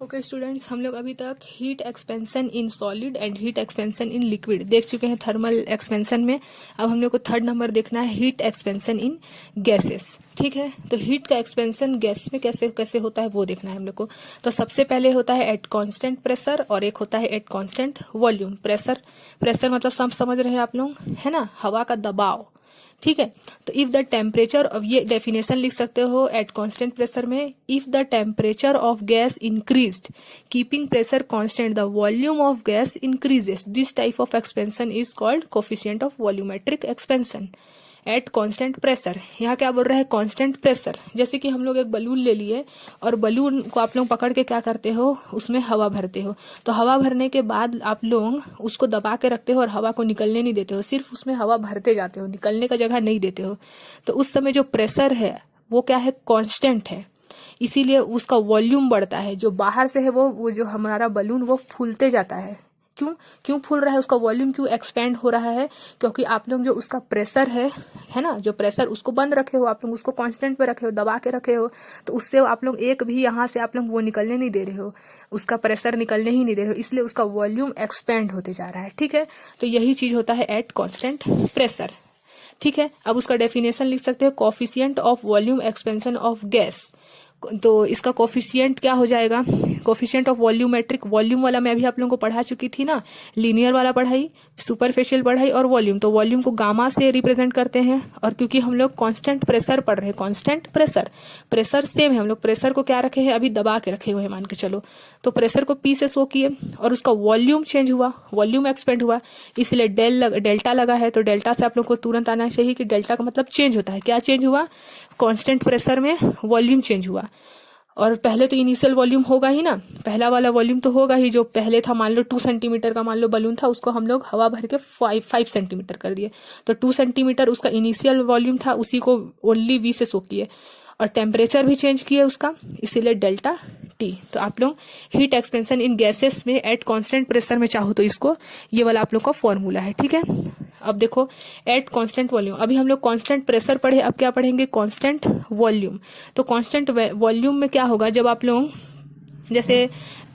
Okay students, हम लोग अभी तक heat expansion in solid and heat expansion in liquid देख चुके हैं थर्मल एक्सपेंशन में। अब हम लोग को थर्ड नंबर देखना है हीट एक्सपेंशन इन गैसेस। ठीक है, तो हीट का एक्सपेंशन गैस में कैसे कैसे होता है वो देखना है हम लोग को। तो सबसे पहले होता है एट कांस्टेंट प्रेशर और एक होता है एट कांस्टेंट वॉल्यूम। प्रेशर मतलब सब समझ रहे हैं आप लोग, है ना, हवा का दबाव। ठीक है, तो इफ द टेम्परेचर ऑफ, ये डेफिनेशन लिख सकते हो एट कांस्टेंट प्रेशर में, if the temperature of gas increased keeping pressure constant the volume of gas increases, this type of expansion is called coefficient of volumetric expansion at constant pressure. यहाँ क्या बोल रहा है, constant pressure. जैसे कि हम लोग एक बलून ले लिए और बलून को आप लोग पकड़ के क्या करते हो, उसमें हवा भरते हो। तो हवा भरने के बाद आप लोग उसको दबा के रखते हो और हवा को निकलने नहीं देते हो, सिर्फ उसमें हवा भरते जाते हो, निकलने का जगह नहीं देते हो। तो उस समय जो प्रेशर है वो क्या है, कांस्टेंट है, इसीलिए उसका वॉल्यूम बढ़ता है। जो बाहर से है वो जो हमारा बलून वो फूलते जाता है। क्यों फूल रहा है, उसका वॉल्यूम क्यों एक्सपेंड हो रहा है, क्योंकि आप लोग जो उसका प्रेशर है ना, जो प्रेशर उसको बंद रखे हो, आप लोग उसको कांस्टेंट पे रखे हो, दबा के रखे हो, तो उससे आप लोग एक भी यहाँ से आप लोग वो निकलने नहीं दे रहे हो, उसका प्रेशर निकलने ही नहीं दे रहे हो, इसलिए उसका वॉल्यूम एक्सपेंड होते जा रहा है। ठीक है, तो यही चीज होता है एट कांस्टेंट प्रेशर। ठीक है, अब उसका डेफिनेशन लिख सकते हो, coefficient of volume expansion of gas. तो इसका कोफिशिएंट क्या हो जाएगा, कोफिशिएंट ऑफ वॉल्यूमेट्रिक, वॉल्यूम वाला मैं अभी आप लोगों को पढ़ा चुकी थी ना, लीनियर वाला पढ़ाई, सुपरफिशियल पढ़ाई और वॉल्यूम। तो वॉल्यूम को गामा से रिप्रेजेंट करते हैं, और क्योंकि हम लोग कांस्टेंट प्रेशर पढ़ रहे हैं, कांस्टेंट प्रेशर सेम है, हम लोग प्रेशर को क्या रखे हैं, अभी दबा के रखे हुए हैं मान के चलो। तो प्रेशर को पी से शो किए और उसका वॉल्यूम चेंज हुआ, वॉल्यूम एक्सपेंड हुआ, इसलिए डेल्टा लगा है। तो डेल्टा से आप लोग को तुरंत आना चाहिए कि डेल्टा का मतलब चेंज होता है। क्या चेंज हुआ, कांस्टेंट प्रेशर में वॉल्यूम चेंज हुआ। और पहले तो इनिशियल वॉल्यूम होगा ही ना, पहला वाला वॉल्यूम तो होगा ही, जो पहले था मान लो 2 सेंटीमीटर का मान लो बलून था, उसको हम लोग हवा भर के 5 सेंटीमीटर कर दिए। तो 2 सेंटीमीटर उसका इनिशियल वॉल्यूम था, उसी को ओनली वी से शो किए, और टेम्परेचर भी चेंज किए उसका, इसीलिए डेल्टा टी। तो आप लोग हीट एक्सपेंशन इन गैसेस में एट कांस्टेंट प्रेशर में चाहो तो इसको, ये वाला आप लोग का फॉर्मूला है। ठीक है, अब देखो एट कांस्टेंट वॉल्यूम, अभी हम लोग कांस्टेंट प्रेशर पढ़े, अब क्या पढ़ेंगे, कांस्टेंट वॉल्यूम। तो कांस्टेंट वॉल्यूम में क्या होगा, जब आप लोग जैसे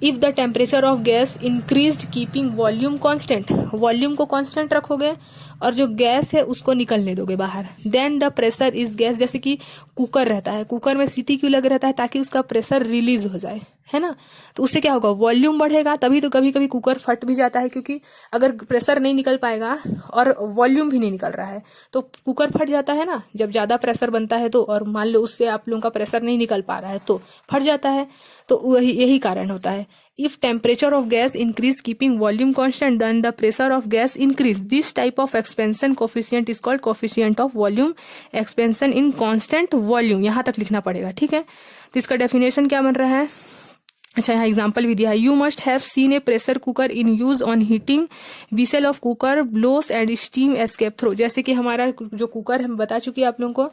if the temperature of gas increased keeping volume constant, volume को कांस्टेंट रखोगे और जो गैस है उसको निकलने दोगे बाहर, then the pressure is gas. जैसे कि कुकर रहता है, कुकर में सीटी क्यों लग रहता है, ताकि उसका प्रेशर रिलीज हो जाए, है ना। तो उससे क्या होगा, वॉल्यूम बढ़ेगा, तभी तो कभी कभी कुकर फट भी जाता है, क्योंकि अगर प्रेशर नहीं निकल पाएगा और वॉल्यूम भी नहीं निकल रहा है तो कुकर फट जाता है ना, जब ज्यादा प्रेशर बनता है तो, और मान लो उससे आप लोगों का प्रेशर नहीं निकल पा रहा है तो फट जाता है। तो यही कारण होता है। If temperature of gas increase keeping volume constant, then the pressure of gas increase. This type of expansion coefficient is called coefficient of volume expansion in constant volume. यहाँ तक लिखना पड़ेगा, ठीक है। तो इसका डेफिनेशन क्या बन रहा है, अच्छा यहाँ एग्जाम्पल भी दिया है, you must have seen a pressure cooker in use on heating whistle of cooker blows and steam escape through. जैसे कि हमारा जो कुकर है, बता चुकी है आप लोगों को,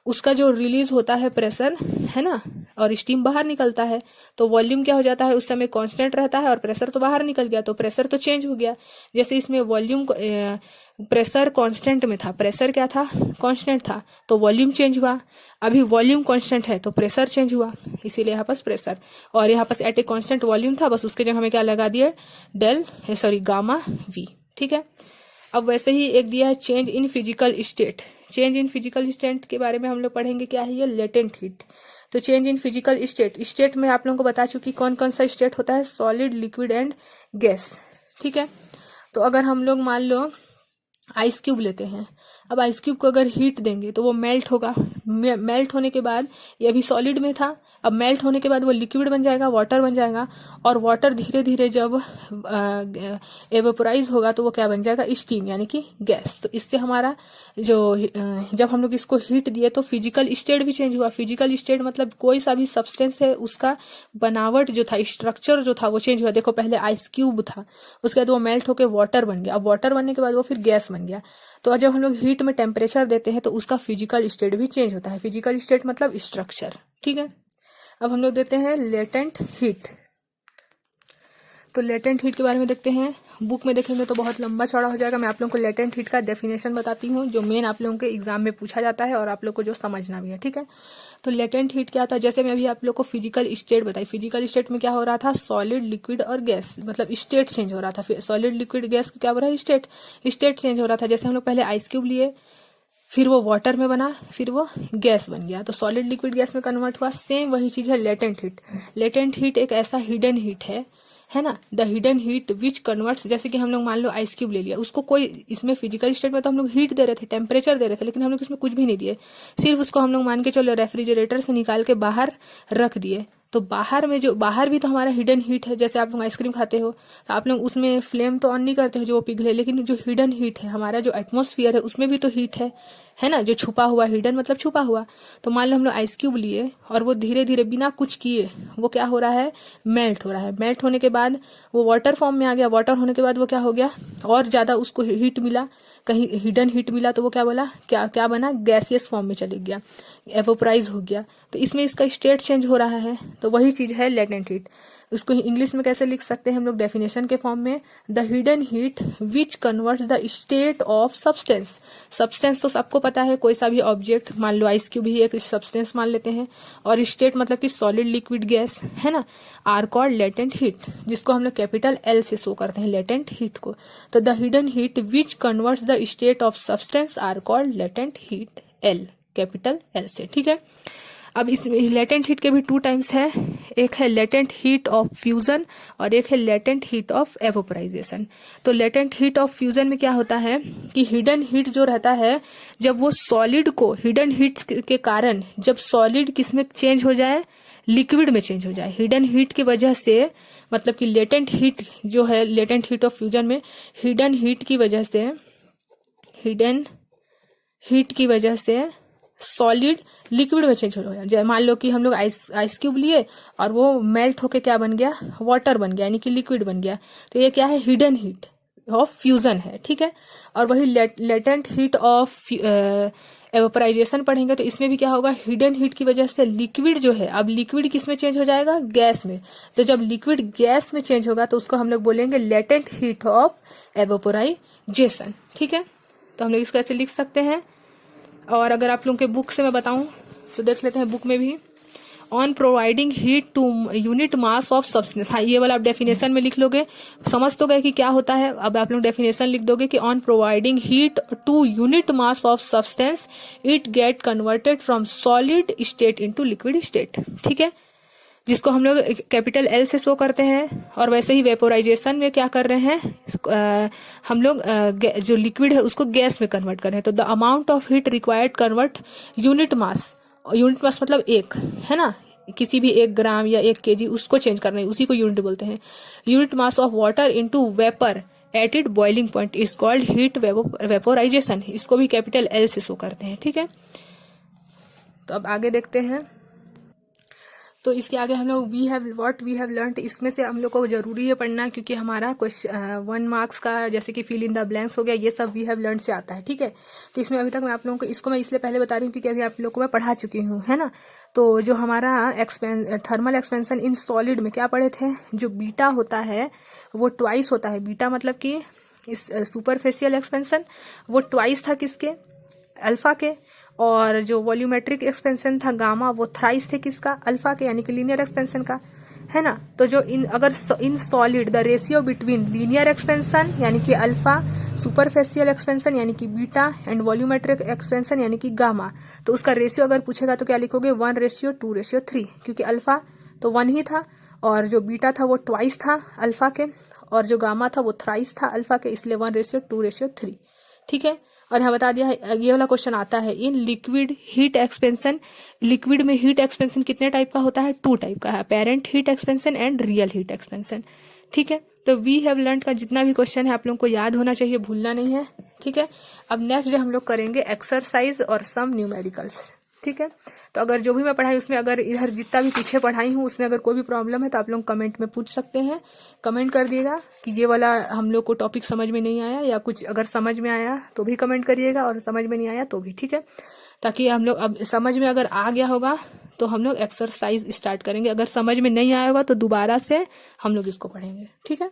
उसका जो रिलीज होता है प्रेशर, है ना, और स्टीम बाहर निकलता है, तो वॉल्यूम क्या हो जाता है, उस समय कांस्टेंट रहता है और प्रेशर तो बाहर निकल गया, तो प्रेशर तो चेंज हो गया। जैसे इसमें वॉल्यूम प्रेशर कांस्टेंट में था, प्रेशर क्या था, कांस्टेंट था, तो वॉल्यूम चेंज हुआ। अभी वॉल्यूम कांस्टेंट है तो प्रेशर चेंज हुआ, इसीलिए यहाँ पास प्रेशर, और यहाँ पास एट ए कांस्टेंट वॉल्यूम था, बस उसके जगह में क्या लगा दिया, गामा वी। ठीक है, अब वैसे ही एक दिया है change in physical state. Change in physical state के बारे में हम लोग पढ़ेंगे, क्या है ये, लेटेंट हीट। तो चेंज इन फिजिकल स्टेट में आप लोगों को बता चुकी कौन कौन सा स्टेट होता है, सॉलिड, लिक्विड एंड गैस। ठीक है, तो अगर हम लोग मान लो आइस क्यूब लेते हैं, अब आइस क्यूब को अगर हीट देंगे तो वो मेल्ट होगा, मेल्ट होने के बाद, ये अभी सॉलिड में था, अब मेल्ट होने के बाद वो लिक्विड बन जाएगा, वाटर बन जाएगा, और वाटर धीरे धीरे जब एवेपोराइज होगा तो वो क्या बन जाएगा, स्टीम, यानी कि गैस। तो इससे हमारा जो जब हम लोग इसको हीट दिए तो फिजिकल स्टेट भी चेंज हुआ। फिजिकल स्टेट मतलब कोई सा भी सब्सटेंस है उसका बनावट जो था, स्ट्रक्चर जो था वो चेंज हुआ। देखो पहले आइस क्यूब था, उसके बाद वो मेल्ट होकर वाटर बन गया, अब वाटर बनने के बाद वो फिर गैस बन गया। तो जब हम लोग हीट में टेम्परेचर देते हैं तो उसका फिजिकल स्टेट भी चेंज होता है। फिजिकल स्टेट मतलब स्ट्रक्चर। ठीक है, अब हम लोग देते हैं लेटेंट हीट। तो लेटेंट हीट के बारे में देखते हैं, बुक में देखेंगे तो बहुत लंबा चौड़ा हो जाएगा। मैं आप लोगों को लेटेंट हीट का डेफिनेशन बताती हूँ जो मेन आप लोगों के एग्जाम में पूछा जाता है और आप लोग को जो समझना भी है, ठीक है। तो लेटेंट हीट क्या था, जैसे मैं अभी आप लोग को फिजिकल स्टेट बताई, फिजिकल स्टेट में क्या हो रहा था, सॉलिड लिक्विड और गैस, मतलब स्टेट चेंज हो रहा था। फिर सॉलिड लिक्विड गैस क्या हो रहा है, स्टेट चेंज हो रहा था। जैसे हम लोग पहले आइस क्यूब लिए, फिर वो वाटर में बना, फिर वो गैस बन गया, तो सॉलिड लिक्विड गैस में कन्वर्ट हुआ। सेम वही चीज है लेटेंट हीट। लेटेंट हीट एक ऐसा हिडन हीट है ना, the hidden heat which converts. जैसे कि हम लोग मान लो आइस क्यूब ले लिया, उसको कोई इसमें फिजिकल स्टेट में तो हम लोग हीट दे रहे थे, टेम्परेचर दे रहे थे, लेकिन हम लोग इसमें कुछ भी नहीं दिए, सिर्फ उसको हम लोग मान के चलो रेफ्रिजरेटर से निकाल के बाहर रख दिए। तो बाहर में जो बाहर भी तो हमारा हिडन हीट है। जैसे आप लोग आइसक्रीम खाते हो तो आप लोग उसमें फ्लेम तो ऑन नहीं करते हो जो वो पिघले, लेकिन जो हिडन हीट है हमारा, जो एटमॉस्फेयर है उसमें भी तो हीट है ना, जो छुपा हुआ, हिडन मतलब छुपा हुआ। तो मान लो हम लोग आइस क्यूब लिए और वो धीरे धीरे बिना कुछ किए वो क्या हो रहा है, मेल्ट हो रहा है। मेल्ट होने के बाद वो वाटर फॉर्म में आ गया, वाटर होने के बाद वो क्या हो गया, और ज्यादा उसको हीट मिला, कहीं हिडन हीट मिला, तो वो क्या बोला, क्या बना, गैसियस फॉर्म में चले गया, एवोपराइज हो गया। तो इसमें इसका स्टेट चेंज हो रहा है, तो वही चीज है लेटेंट हीट। उसको इंग्लिश में कैसे लिख सकते हैं हम लोग डेफिनेशन के फॉर्म में, the hidden heat which converts the state of substance. Substance तो सबको पता है, कोई सा भी ऑब्जेक्ट, मान लो आइस क्यूब ही एक सब्सटेंस मान लेते हैं, और स्टेट मतलब कि सॉलिड लिक्विड गैस, है ना, आर कॉल्ड लेटेंट हीट, जिसको हम लोग कैपिटल एल से शो करते हैं लेटेंट हीट को। तो the hidden heat which converts the state of substance are called latent heat, L, capital L से, ठीक है। अब इस लेटेंट हीट के भी 2 टाइप्स है, एक है लेटेंट हीट ऑफ फ्यूजन और एक है लेटेंट हीट ऑफ एवोपराइजेशन। तो लेटेंट हीट ऑफ फ्यूजन में क्या होता है कि हिडन हीट जो रहता है, जब वो सॉलिड को, हिडन हीट के कारण जब सॉलिड किसमें चेंज हो जाए, लिक्विड में चेंज हो जाए, हिडन हीट की वजह से, मतलब कि लेटेंट हीट जो है, लेटेंट हीट ऑफ फ्यूजन में हिडन हीट की वजह से सॉलिड लिक्विड में चेंज हो गया। मान लो कि हम लोग आइस क्यूब लिए और वो मेल्ट होके क्या बन गया, वाटर बन गया, यानी कि लिक्विड बन गया। तो ये क्या है, हिडन हीट ऑफ फ्यूजन है, ठीक है। और वही लेटेंट हीट ऑफ एवोपराइजेशन पढ़ेंगे तो इसमें भी क्या होगा, हिडन हीट की वजह से लिक्विड जो है, अब लिक्विड किस में चेंज हो जाएगा, गैस में। तो जब लिक्विड गैस में चेंज होगा तो उसको हम लोग बोलेंगे लेटेंट हीट ऑफ एवोपराइजेशन, ठीक है। तो हम लोग इसको ऐसे लिख सकते हैं। और अगर आप लोगों के बुक से मैं बताऊं तो देख लेते हैं, बुक में भी on providing heat to unit mass of substance, हाँ ये वाला आप डेफिनेशन में लिख लोगे, समझ तो गए कि क्या होता है। अब आप लोग डेफिनेशन लिख दोगे कि on providing heat to unit mass of substance it get converted from solid state into liquid state, ठीक है, जिसको हम लोग कैपिटल एल से शो करते हैं। और वैसे ही वेपोराइजेशन में क्या कर रहे हैं, हम लोग जो लिक्विड है उसको गैस में कन्वर्ट कर रहे हैं। तो the amount of heat required convert unit mass मतलब एक, है ना, किसी भी 1 ग्राम या 1 kg उसको चेंज करना है, उसी को यूनिट बोलते हैं। Unit mass of water into vapour at it boiling point is called heat vaporisation, इसको भी कैपिटल एल से शो करते हैं, ठीक है। तो अब आगे देखते हैं। तो इसके आगे हम लोग वी हैव लर्नड, इसमें से हम लोग को जरूरी है पढ़ना, क्योंकि हमारा क्वेश्चन 1 मार्क्स का जैसे कि फिल इन द ब्लैंक्स हो गया, ये सब वी हैव लर्नड से आता है, ठीक है। तो इसमें अभी तक मैं आप लोगों को, इसको मैं इसलिए पहले बता रही हूँ क्योंकि अभी आप लोगों को मैं पढ़ा चुकी हूँ, है ना। तो जो हमारा थर्मल एक्सपेंशन इन सॉलिड में क्या पढ़े थे, जो बीटा होता है वो ट्वाइस होता है। बीटा मतलब कि इस सुपरफिशियल एक्सपेंशन वो ट्वाइस था किसके, अल्फा के। और जो वॉल्यूमेट्रिक एक्सपेंशन था गामा, वो थ्राइस थे किसका, अल्फा के, यानी कि लीनियर एक्सपेंशन का, है ना। तो जो in solid the ratio between linear expansion यानी कि अल्फा, सुपरफिशियल एक्सपेंशन यानी कि बीटा, एंड वॉल्यूमेट्रिक एक्सपेंशन यानी कि गामा, तो उसका रेशियो अगर पूछेगा तो क्या लिखोगे, 1:2:3, क्योंकि अल्फा तो 1 ही था और जो बीटा था वो ट्वाइस था अल्फा के, और जो गामा था वो थ्राइस था अल्फा के, इसलिए 1:2:3, ठीक है। और यहाँ बता दिया है, ये वाला क्वेश्चन आता है in liquid heat expansion. Liquid में हीट एक्सपेंशन कितने टाइप का होता है, 2 टाइप का है, apparent heat expansion and real heat expansion, ठीक है। तो वी हैव लर्नड का जितना भी क्वेश्चन है आप लोगों को याद होना चाहिए, भूलना नहीं है, ठीक है। अब नेक्स्ट डे हम लोग करेंगे एक्सरसाइज और सम न्यूमेरिकल्स, ठीक है। तो अगर जो भी मैं पढ़ाई उसमें, अगर इधर जितना भी पीछे पढ़ाई हूँ उसमें अगर कोई भी प्रॉब्लम है तो आप लोग कमेंट में पूछ सकते हैं, कमेंट कर दिएगा कि ये वाला हम लोग को टॉपिक समझ में नहीं आया, या कुछ अगर समझ में आया तो भी कमेंट करिएगा, और समझ में नहीं आया तो भी, ठीक है। ताकि हम लोग, अब समझ में अगर आ गया होगा तो हम लोग एक्सरसाइज स्टार्ट करेंगे, अगर समझ में नहीं आया होगा तो दोबारा से हम लोग इसको पढ़ेंगे, ठीक है।